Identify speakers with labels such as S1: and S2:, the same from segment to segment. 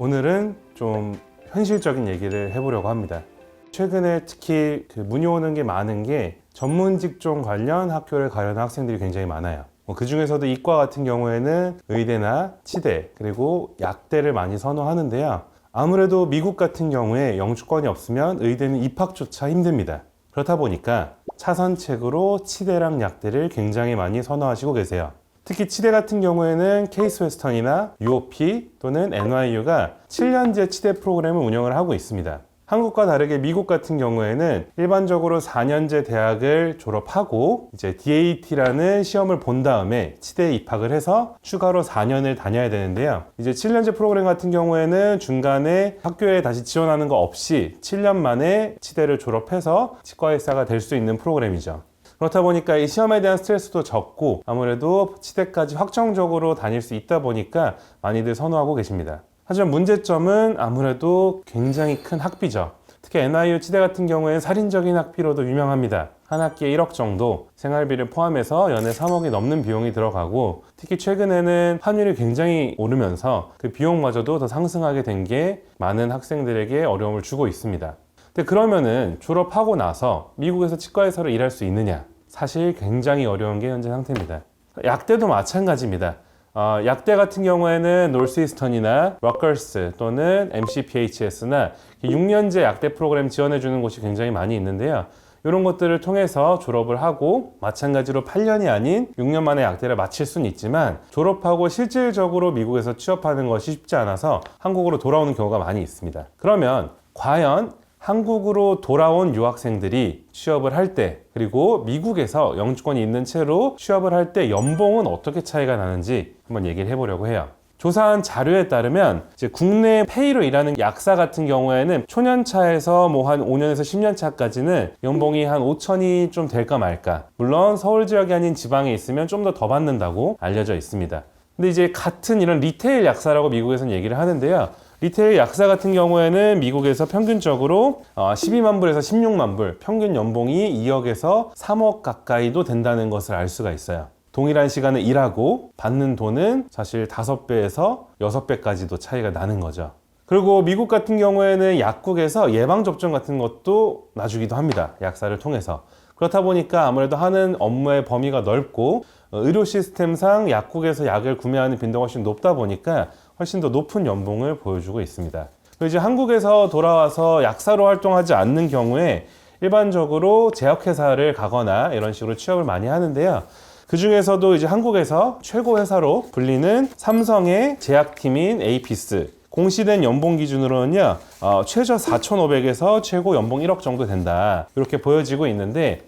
S1: 오늘은 좀 현실적인 얘기를 해보려고 합니다. 최근에 특히 문의 오는 게 많은 게 전문 직종 관련 학교를 가려는 학생들이 굉장히 많아요. 그 중에서도 이과 같은 경우에는 의대나 치대 그리고 약대를 많이 선호하는데요. 아무래도 미국 같은 경우에 영주권이 없으면 의대는 입학조차 힘듭니다. 그렇다 보니까 차선책으로 치대랑 약대를 굉장히 많이 선호하시고 계세요. 특히 치대 같은 경우에는 케이스 웨스턴이나 UOP 또는 NYU가 7년제 치대 프로그램을 운영을 하고 있습니다. 한국과 다르게 미국 같은 경우에는 일반적으로 4년제 대학을 졸업하고 이제 DAT라는 시험을 본 다음에 치대에 입학을 해서 추가로 4년을 다녀야 되는데요. 이제 7년제 프로그램 같은 경우에는 중간에 학교에 다시 지원하는 거 없이 7년 만에 치대를 졸업해서 치과의사가 될 수 있는 프로그램이죠. 그렇다 보니까 이 시험에 대한 스트레스도 적고 아무래도 치대까지 확정적으로 다닐 수 있다 보니까 많이들 선호하고 계십니다. 하지만 문제점은 아무래도 굉장히 큰 학비죠. 특히 NYU 치대 같은 경우에는 살인적인 학비로도 유명합니다. 한 학기에 1억 정도 생활비를 포함해서 연에 3억이 넘는 비용이 들어가고, 특히 최근에는 환율이 굉장히 오르면서 그 비용마저도 더 상승하게 된 게 많은 학생들에게 어려움을 주고 있습니다. 근데 그러면은 졸업하고 나서 미국에서 치과의사로 일할 수 있느냐? 사실 굉장히 어려운 게 현재 상태입니다. 약대도 마찬가지입니다. 약대 같은 경우에는 노스이스턴이나 러커스 또는 MCPHS나 6년제 약대 프로그램 지원해주는 곳이 굉장히 많이 있는데요. 이런 것들을 통해서 졸업을 하고 마찬가지로 8년이 아닌 6년 만에 약대를 마칠 수는 있지만 졸업하고 실질적으로 미국에서 취업하는 것이 쉽지 않아서 한국으로 돌아오는 경우가 많이 있습니다. 그러면 과연 한국으로 돌아온 유학생들이 취업을 할 때, 그리고 미국에서 영주권이 있는 채로 취업을 할 때 연봉은 어떻게 차이가 나는지 한번 얘기를 해보려고 해요. 조사한 자료에 따르면 이제 국내 페이로 일하는 약사 같은 경우에는 초년차에서 한 5년에서 10년 차까지는 연봉이 한 5천이 좀 될까 말까. 물론 서울 지역이 아닌 지방에 있으면 좀 더 받는다고 알려져 있습니다. 근데 이제 같은 이런 리테일 약사라고 미국에서는 얘기를 하는데요. 리테일 약사 같은 경우에는 미국에서 평균적으로 12만 불에서 16만 불, 평균 연봉이 2억에서 3억 가까이도 된다는 것을 알 수가 있어요. 동일한 시간을 일하고 받는 돈은 사실 5배에서 6배까지도 차이가 나는 거죠. 그리고 미국 같은 경우에는 약국에서 예방접종 같은 것도 놔주기도 합니다. 약사를 통해서. 그렇다 보니까 아무래도 하는 업무의 범위가 넓고 의료 시스템상 약국에서 약을 구매하는 빈도가 훨씬 높다 보니까 훨씬 더 높은 연봉을 보여주고 있습니다. 이제 한국에서 돌아와서 약사로 활동하지 않는 경우에 일반적으로 제약회사를 가거나 이런 식으로 취업을 많이 하는데요. 그 중에서도 이제 한국에서 최고 회사로 불리는 삼성의 제약팀인 에이피스, 공시된 연봉 기준으로는요, 최저 4,500에서 최고 연봉 1억 정도 된다. 이렇게 보여지고 있는데,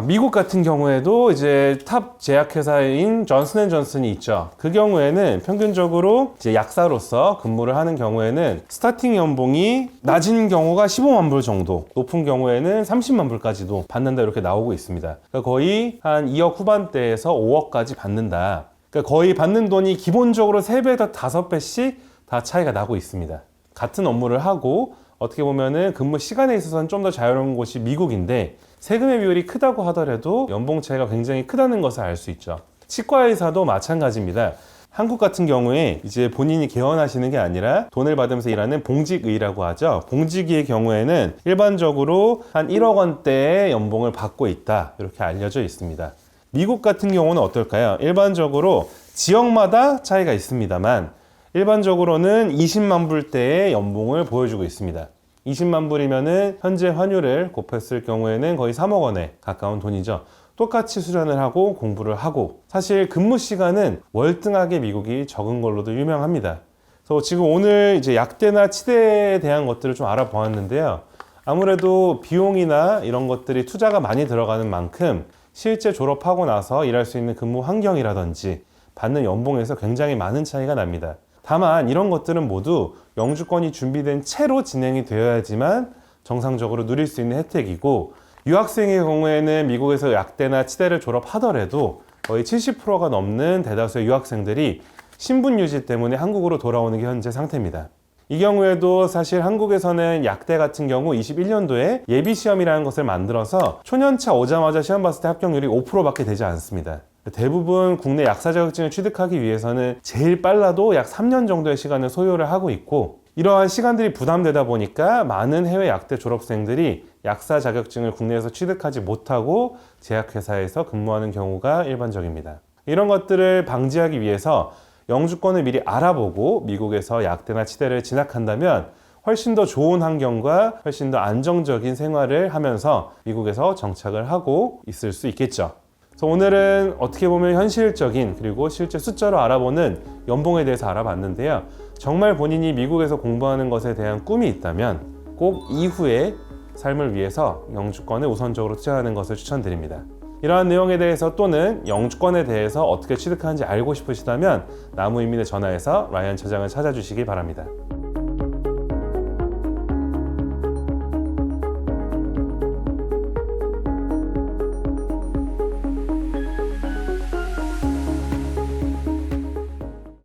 S1: 미국 같은 경우에도 이제 탑 제약회사인 존슨앤존슨이 있죠. 그 경우에는 평균적으로 이제 약사로서 근무를 하는 경우에는 스타팅 연봉이 낮은 경우가 15만 불 정도, 높은 경우에는 30만 불까지도 받는다 이렇게 나오고 있습니다. 그러니까 거의 한 2억 후반대에서 5억까지 받는다. 그러니까 거의 받는 돈이 기본적으로 3배에서 5배씩 다 차이가 나고 있습니다. 같은 업무를 하고 어떻게 보면은 근무 시간에 있어서는 좀 더 자유로운 곳이 미국인데 세금의 비율이 크다고 하더라도 연봉 차이가 굉장히 크다는 것을 알 수 있죠. 치과의사도 마찬가지입니다. 한국 같은 경우에 이제 본인이 개원하시는 게 아니라 돈을 받으면서 일하는 봉직의라고 하죠. 봉직의의 경우에는 일반적으로 한 1억 원대의 연봉을 받고 있다. 이렇게 알려져 있습니다. 미국 같은 경우는 어떨까요? 일반적으로 지역마다 차이가 있습니다만 일반적으로는 20만 불대의 연봉을 보여주고 있습니다. 20만 불이면은 현재 환율을 곱했을 경우에는 거의 3억 원에 가까운 돈이죠. 똑같이 수련을 하고 공부를 하고 사실 근무 시간은 월등하게 미국이 적은 걸로도 유명합니다. 그래서 지금 오늘 이제 약대나 치대에 대한 것들을 좀 알아보았는데요. 아무래도 비용이나 이런 것들이 투자가 많이 들어가는 만큼 실제 졸업하고 나서 일할 수 있는 근무 환경이라든지 받는 연봉에서 굉장히 많은 차이가 납니다. 다만 이런 것들은 모두 영주권이 준비된 채로 진행이 되어야지만 정상적으로 누릴 수 있는 혜택이고, 유학생의 경우에는 미국에서 약대나 치대를 졸업하더라도 거의 70%가 넘는 대다수의 유학생들이 신분 유지 때문에 한국으로 돌아오는 게 현재 상태입니다. 이 경우에도 사실 한국에서는 약대 같은 경우 21년도에 예비시험이라는 것을 만들어서 초년차 오자마자 시험 봤을 때 합격률이 5%밖에 되지 않습니다. 대부분 국내 약사 자격증을 취득하기 위해서는 제일 빨라도 약 3년 정도의 시간을 소요를 하고 있고, 이러한 시간들이 부담되다 보니까 많은 해외 약대 졸업생들이 약사 자격증을 국내에서 취득하지 못하고 제약회사에서 근무하는 경우가 일반적입니다. 이런 것들을 방지하기 위해서 영주권을 미리 알아보고 미국에서 약대나 치대를 진학한다면 훨씬 더 좋은 환경과 훨씬 더 안정적인 생활을 하면서 미국에서 정착을 하고 있을 수 있겠죠. 그래서 오늘은 어떻게 보면 현실적인 그리고 실제 숫자로 알아보는 연봉에 대해서 알아봤는데요. 정말 본인이 미국에서 공부하는 것에 대한 꿈이 있다면 꼭 이후의 삶을 위해서 영주권을 우선적으로 투자하는 것을 추천드립니다. 이러한 내용에 대해서 또는 영주권에 대해서 어떻게 취득하는지 알고 싶으시다면 나무인민에 전화해서 라이언 차장을 찾아주시기 바랍니다.